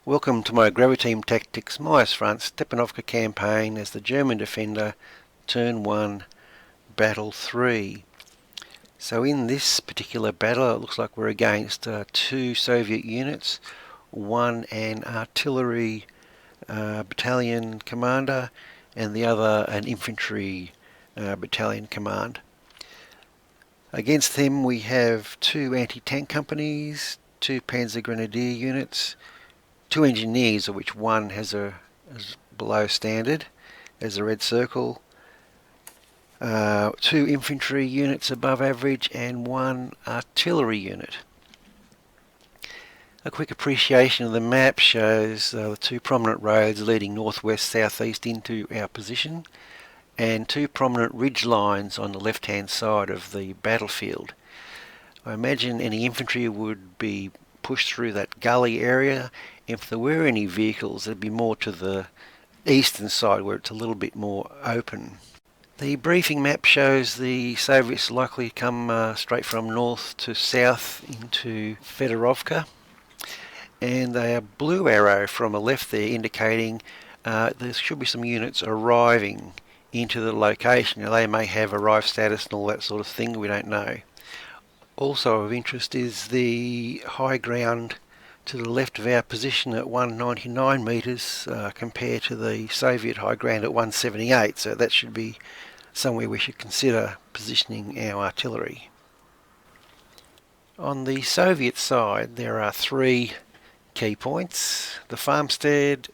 Welcome to my Graviteam Tactics Mius front Stepanovka campaign as the German defender, turn 1, battle 3. So in this particular battle it looks like we're against two Soviet units, one an artillery battalion commander and the other an infantry battalion command. Against them we have two anti-tank companies, two Panzer Grenadier units, two engineers, of which one is below standard as a red circle, two infantry units above average, and one artillery unit. A quick appreciation of the map shows the two prominent roads leading northwest southeast into our position and two prominent ridge lines on the left hand side of the battlefield. I imagine any infantry would be pushed through that gully area. If there were any vehicles, it'd be more to the eastern side where it's a little bit more open. The briefing map shows the Soviets likely come straight from north to south into Fedorovka, and a blue arrow from the left there indicating there should be some units arriving into the location. Now, they may have arrived status and all that sort of thing, we don't know. Also of interest is the high ground to the left of our position at 199 metres compared to the Soviet high ground at 178, so that should be somewhere we should consider positioning our artillery. On the Soviet side there are three key points: the farmstead,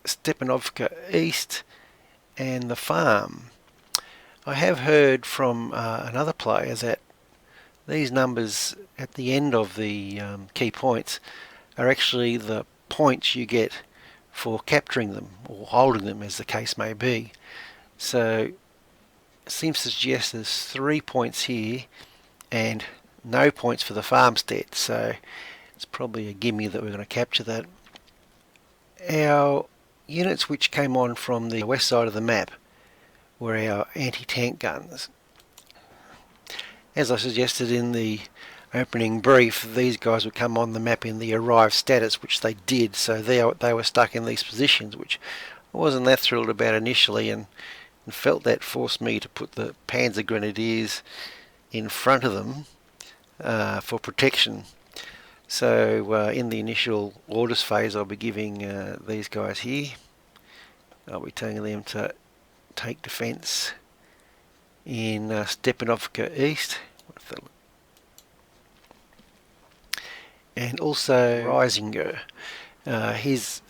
Stepanovka East and the farm. I have heard from another player that these numbers at the end of the key points are actually the points you get for capturing them or holding them, as the case may be. So it seems to suggest there's 3 points here and no points for the farmstead, so it's probably a gimme that we're going to capture that. Our units which came on from the west side of the map were our anti-tank guns. As I suggested in the opening brief, these guys would come on the map in the arrived status, which they did, so they were stuck in these positions, which I wasn't that thrilled about initially, and felt that forced me to put the Panzer Grenadiers in front of them for protection. So in the initial orders phase I'll be giving these guys here, I'll be telling them to take defence in Stepanovka East, and also Reisinger. His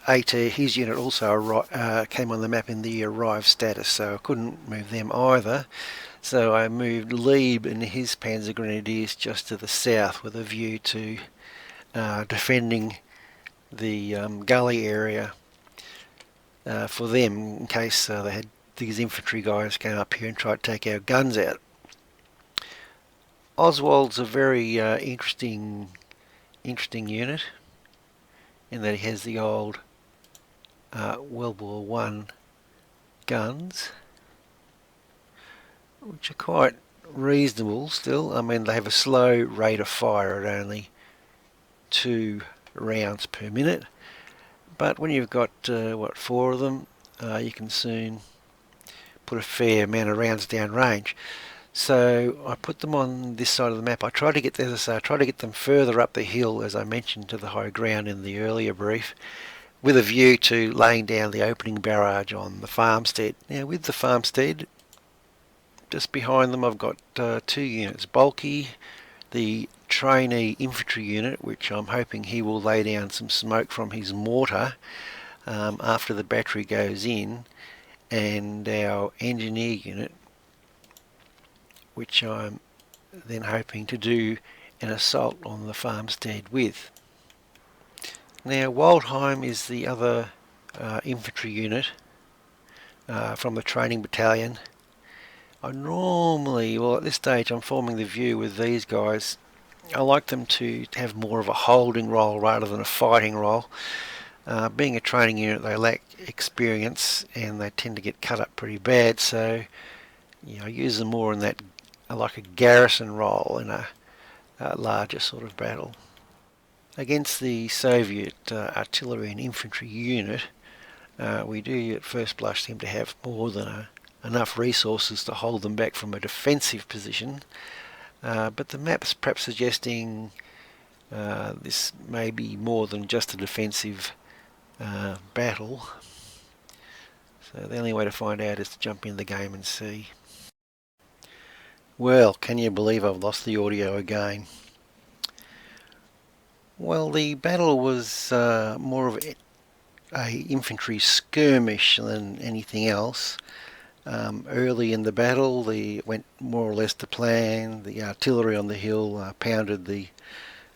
unit also came on the map in the arrived status, so I couldn't move them either. So I moved Lieb and his Panzer Grenadiers just to the south with a view to defending the gully area for them in case they had these infantry guys came up here and tried to take our guns out. Oswald's a very interesting unit in that he has the old World War One guns, which are quite reasonable still. I mean, they have a slow rate of fire at only 2 rounds per minute, but when you've got 4 of them, you can soon put a fair amount of rounds down range. So I put them on this side of the map. I try to get, as I say, I try to get them further up the hill, as I mentioned, to the high ground in the earlier brief, with a view to laying down the opening barrage on the farmstead. Now with the farmstead, just behind them I've got 2 units. Bulky, the trainee infantry unit, which I'm hoping he will lay down some smoke from his mortar after the battery goes in, and our engineer unit, which I'm then hoping to do an assault on the farmstead with. Now Waldheim is the other infantry unit from the training battalion. I normally, well at this stage I'm forming the view with these guys, I like them to have more of a holding role rather than a fighting role. Being a training unit, they lack experience and they tend to get cut up pretty bad, so I use them more in that like a garrison role in a larger sort of battle. Against the Soviet artillery and infantry unit, we do at first blush seem to have more than enough resources to hold them back from a defensive position, but the map's perhaps suggesting this may be more than just a defensive battle. So the only way to find out is to jump in the game and see. Well, can you believe I've lost the audio again? Well, the battle was more of a infantry skirmish than anything else. Early in the battle, they went more or less to plan. The artillery on the hill pounded the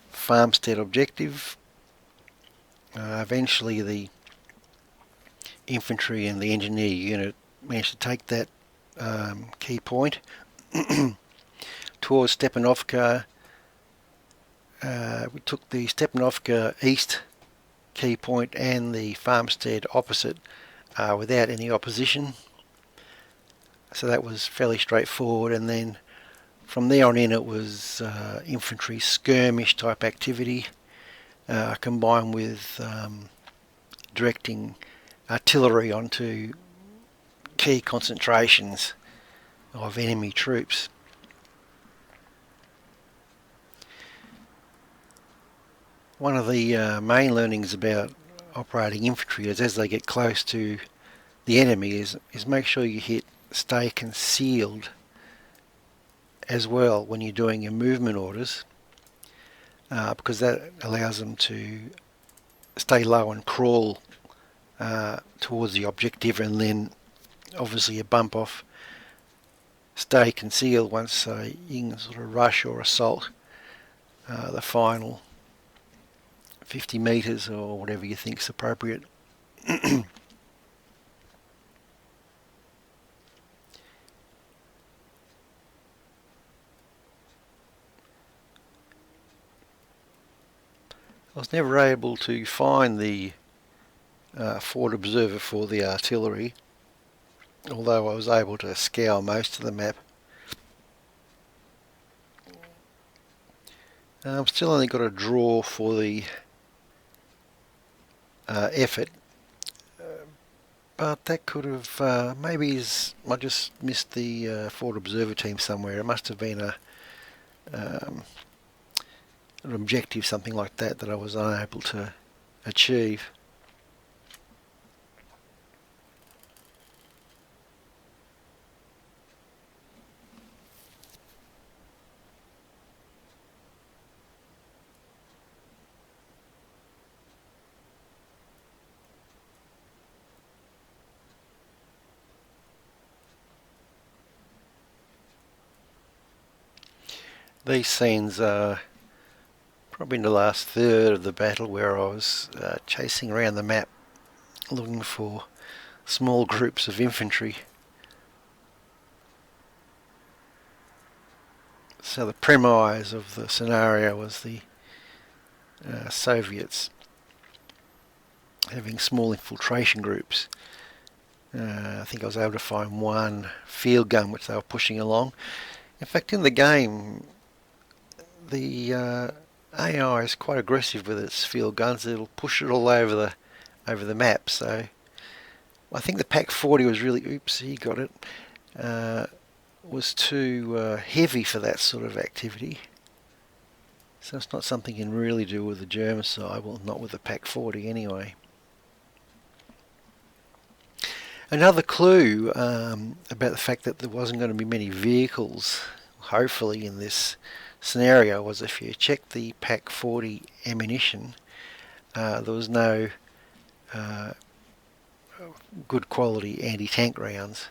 farmstead objective. Eventually, the infantry and the engineer unit managed to take that key point. Towards Stepanovka, we took the Stepanovka east key point and the farmstead opposite without any opposition. So that was fairly straightforward, and then from there on in it was infantry skirmish type activity combined with directing artillery onto key concentrations of enemy troops. One of the main learnings about operating infantry is as they get close to the enemy is make sure you hit stay concealed as well when you're doing your movement orders, because that allows them to stay low and crawl towards the objective, and then obviously a bump off stay concealed once you can sort of rush or assault the final 50 metres or whatever you think is appropriate. I was never able to find the forward observer for the artillery, although I was able to scour most of the map. I've still only got a draw for the effort, but that could have maybe I just missed the forward observer team somewhere. It must have been an objective, something like that I was unable to achieve. These scenes are probably in the last third of the battle, where I was chasing around the map looking for small groups of infantry. So the premise of the scenario was the Soviets having small infiltration groups. I think I was able to find one field gun which they were pushing along. In fact, in the game, the AI is quite aggressive with its field guns. It'll push it all over the map. So I think the Pack 40 was really, oops, he got it, was too heavy for that sort of activity. So it's not something you can really do with the German side, well, not with the Pack 40 anyway. Another clue about the fact that there wasn't going to be many vehicles, hopefully, in this scenario was if you check the Pack 40 ammunition, there was no good quality anti-tank rounds.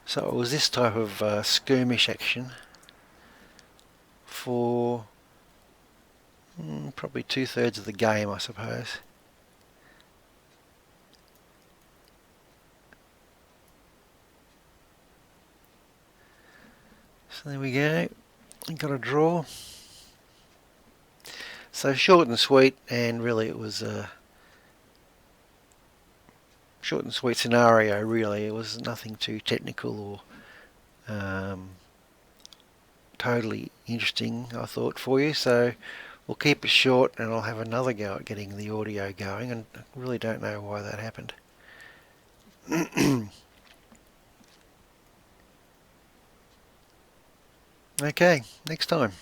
So it was this type of skirmish action for probably 2/3 of the game, I suppose. So there we go, got a draw. So short and sweet, and really it was short short and sweet scenario, really. It was nothing too technical or totally interesting, I thought, for you. So we'll keep it short, and I'll have another go at getting the audio going, and I really don't know why that happened. Okay, next time.